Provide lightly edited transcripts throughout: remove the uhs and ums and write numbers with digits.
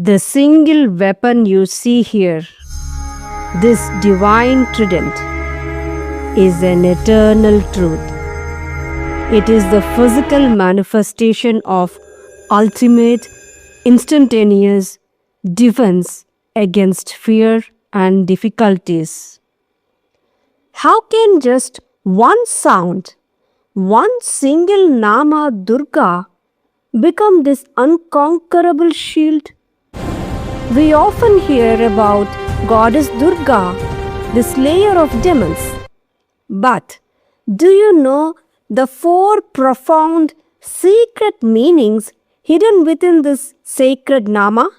The single weapon you see here, this divine trident, is an eternal truth. It is the physical manifestation of ultimate, instantaneous defense against fear and difficulties. How can just one sound, one single Nama Durga become this unconquerable shield? We often hear about Goddess Durga, the slayer of demons. But do you know the 4 profound secret meanings hidden within this sacred Nama?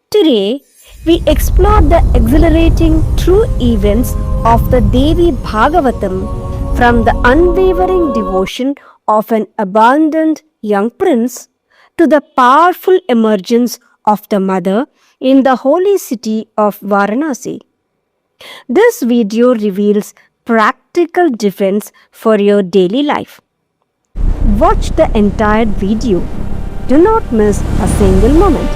Today, we explore the exhilarating true events of the Devi Bhagavatam, from the unwavering devotion of an abandoned young prince to the powerful emergence of the mother in the holy city of Varanasi. This video reveals practical defense for your daily life. Watch the entire video. Do not miss a single moment.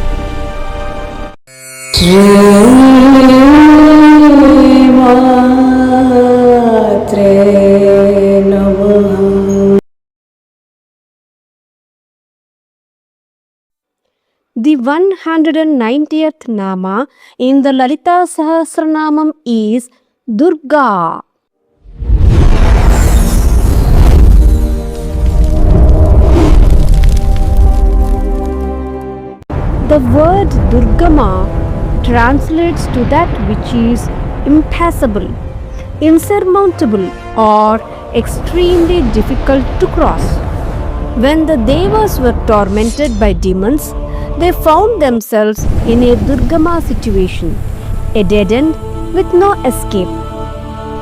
The 190th Nama in the Lalita Sahasranamam is Durga. The word Durgama translates to that which is impassable, insurmountable, or extremely difficult to cross. When the Devas were tormented by demons, they found themselves in a Durgama situation, a dead end with no escape.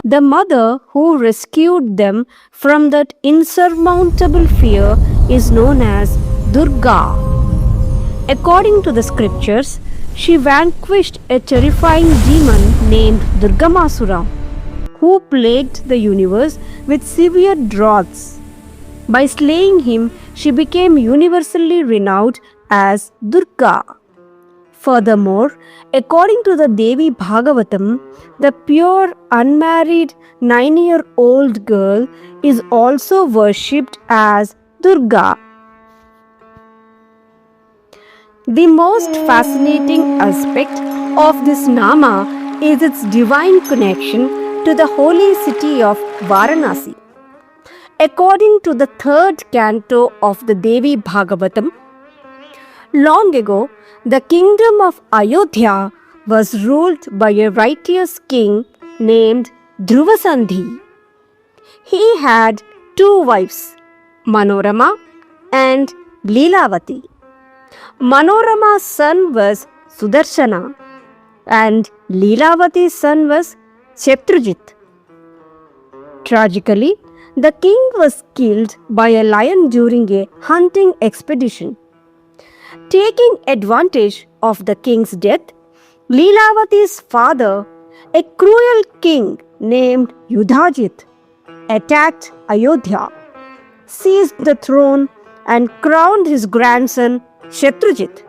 The mother who rescued them from that insurmountable fear is known as Durga. According to the scriptures, she vanquished a terrifying demon named Durgamasura, who plagued the universe with severe droughts. By slaying him, she became universally renowned as Durga. Furthermore, according to the Devi Bhagavatam, the pure unmarried 9-year-old girl is also worshipped as Durga. The most fascinating aspect of this Nama is its divine connection to the holy city of Varanasi. According to the 3rd canto of the Devi Bhagavatam, long ago, the kingdom of Ayodhya was ruled by a righteous king named Dhruvasandhi. He had 2 wives, Manorama and Leelavati. Manorama's son was Sudarshana and Leelavati's son was Shatrujit. Tragically, the king was killed by a lion during a hunting expedition. Taking advantage of the king's death, Leelavati's father, a cruel king named Yudhajit, attacked Ayodhya, seized the throne and crowned his grandson Shatrujit.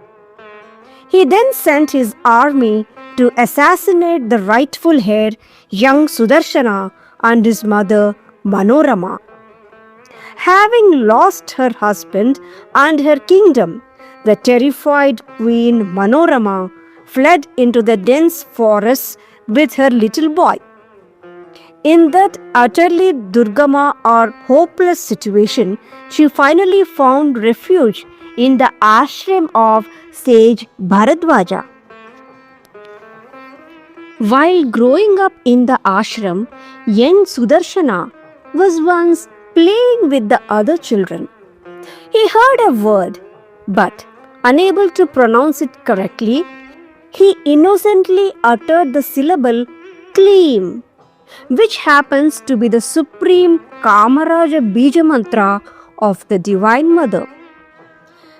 He then sent his army to assassinate the rightful heir, young Sudarshana, and his mother Manorama. Having lost her husband and her kingdom, the terrified queen Manorama fled into the dense forests with her little boy. In that utterly Durgama or hopeless situation, she finally found refuge in the ashram of sage Bharadwaja. While growing up in the ashram, young Sudarshana was once playing with the other children. He heard a word, but unable to pronounce it correctly, he innocently uttered the syllable Kleem, which happens to be the supreme Kamaraja Bija mantra of the Divine Mother.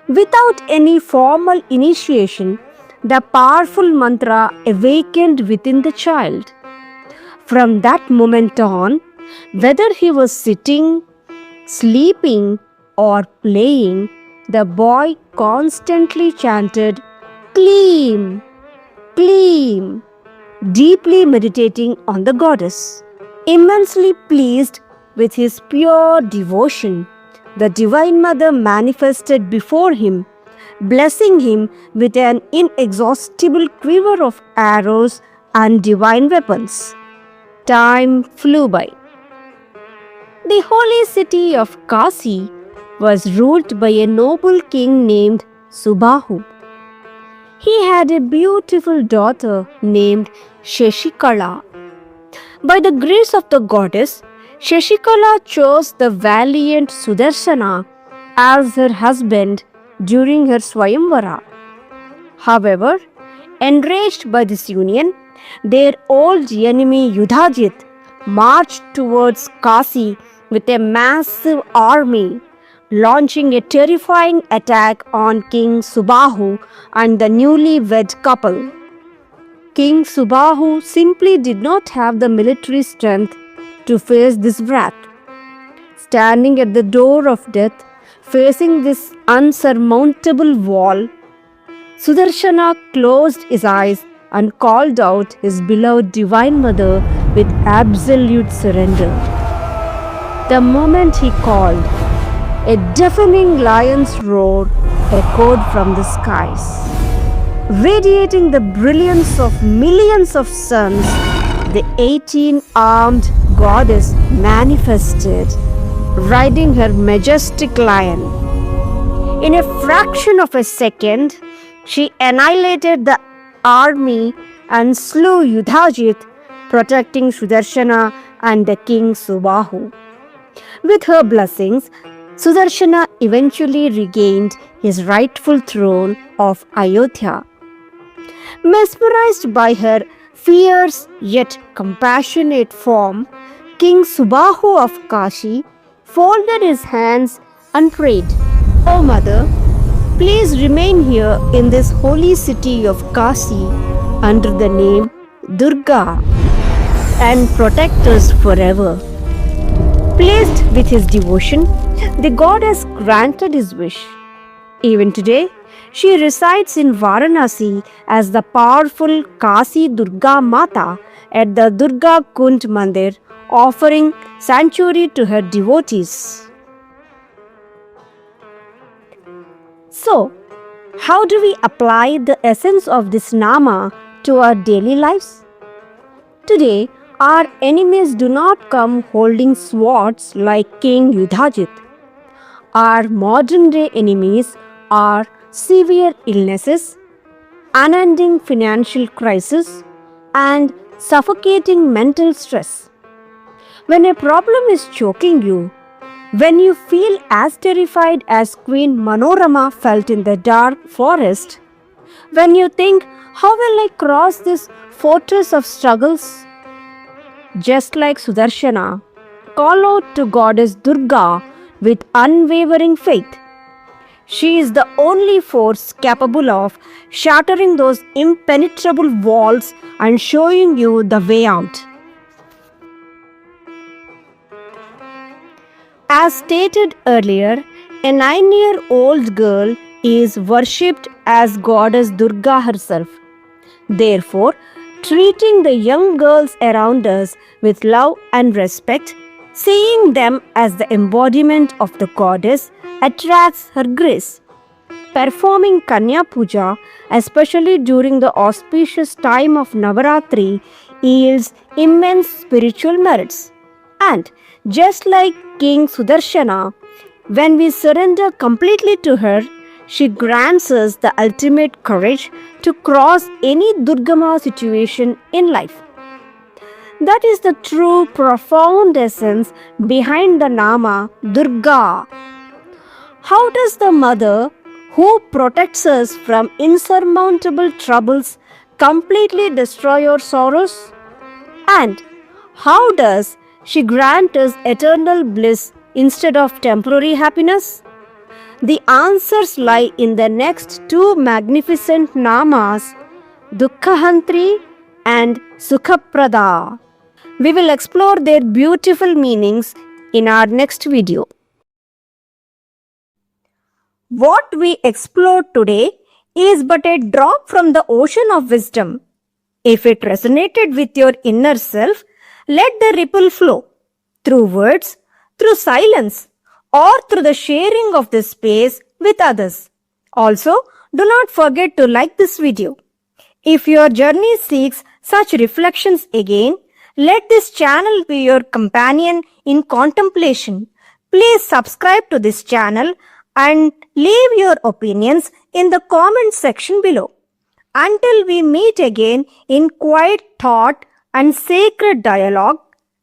Without any formal initiation, the powerful mantra awakened within the child. From that moment on, whether he was sitting, sleeping, or playing, the boy constantly chanted Kleem, Kleem, deeply meditating on the goddess. Immensely pleased with his pure devotion, the Divine Mother manifested before him, blessing him with an inexhaustible quiver of arrows and divine weapons. Time flew by. The holy city of Kashi was ruled by a noble king named Subahu. He had a beautiful daughter named Shashikala. By the grace of the goddess, Shashikala chose the valiant Sudarshana as her husband during her Swayamvara. However, enraged by this union, their old enemy Yudhajit marched towards Kashi with a massive army, launching a terrifying attack on King Subahu and the newly wed couple. King Subahu simply did not have the military strength to face this wrath. Standing at the door of death, facing this unsurmountable wall, Sudarshana closed his eyes and called out his beloved Divine Mother with absolute surrender. The moment he called, a deafening lion's roar echoed from the skies. Radiating the brilliance of millions of suns, the 18-armed goddess manifested, riding her majestic lion. In a fraction of a second, she annihilated the army and slew Yudhajit, protecting Sudarshana and the king Subahu. With her blessings, Sudarshana eventually regained his rightful throne of Ayodhya. Mesmerized by her fierce yet compassionate form, King Subahu of Kashi folded his hands and prayed, "O Mother, please remain here in this holy city of Kashi under the name Durga and protect us forever." Pleased with his devotion, the goddess granted his wish. Even today, she resides in Varanasi as the powerful Kashi Durga Mata at the Durga Kund Mandir, offering sanctuary to her devotees. So, how do we apply the essence of this Nama to our daily lives? Today, our enemies do not come holding swords like King Yudhajit. Our modern day enemies are severe illnesses, unending financial crisis, and suffocating mental stress. When a problem is choking you, when you feel as terrified as Queen Manorama felt in the dark forest, when you think, how will I cross this fortress of struggles? Just like Sudarshana, call out to Goddess Durga with unwavering faith. She is the only force capable of shattering those impenetrable walls and showing you the way out. As stated earlier, a 9-year-old girl is worshipped as Goddess Durga herself. Therefore, treating the young girls around us with love and respect, seeing them as the embodiment of the goddess, attracts her grace. Performing Kanya Puja, especially during the auspicious time of Navaratri, yields immense spiritual merits. And just like King Sudarshana, when we surrender completely to her, she grants us the ultimate courage to cross any Durgama situation in life. That is the true profound essence behind the Nama Durga. How does the Mother who protects us from insurmountable troubles completely destroy our sorrows? And how does she grant us eternal bliss instead of temporary happiness? The answers lie in the next two magnificent namas, Dukkahantri and Sukhaprada. We will explore their beautiful meanings in our next video. What we explored today is but a drop from the ocean of wisdom. If it resonated with your inner self, let the ripple flow through words, through silence, or through the sharing of this space with others. Also, do not forget to like this video. If your journey seeks such reflections again, let this channel be your companion in contemplation. Please subscribe to this channel and leave your opinions in the comment section below. Until we meet again in quiet thought and sacred dialogue,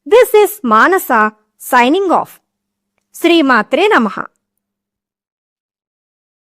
this is Manasa signing off. Sri Matre Namaha.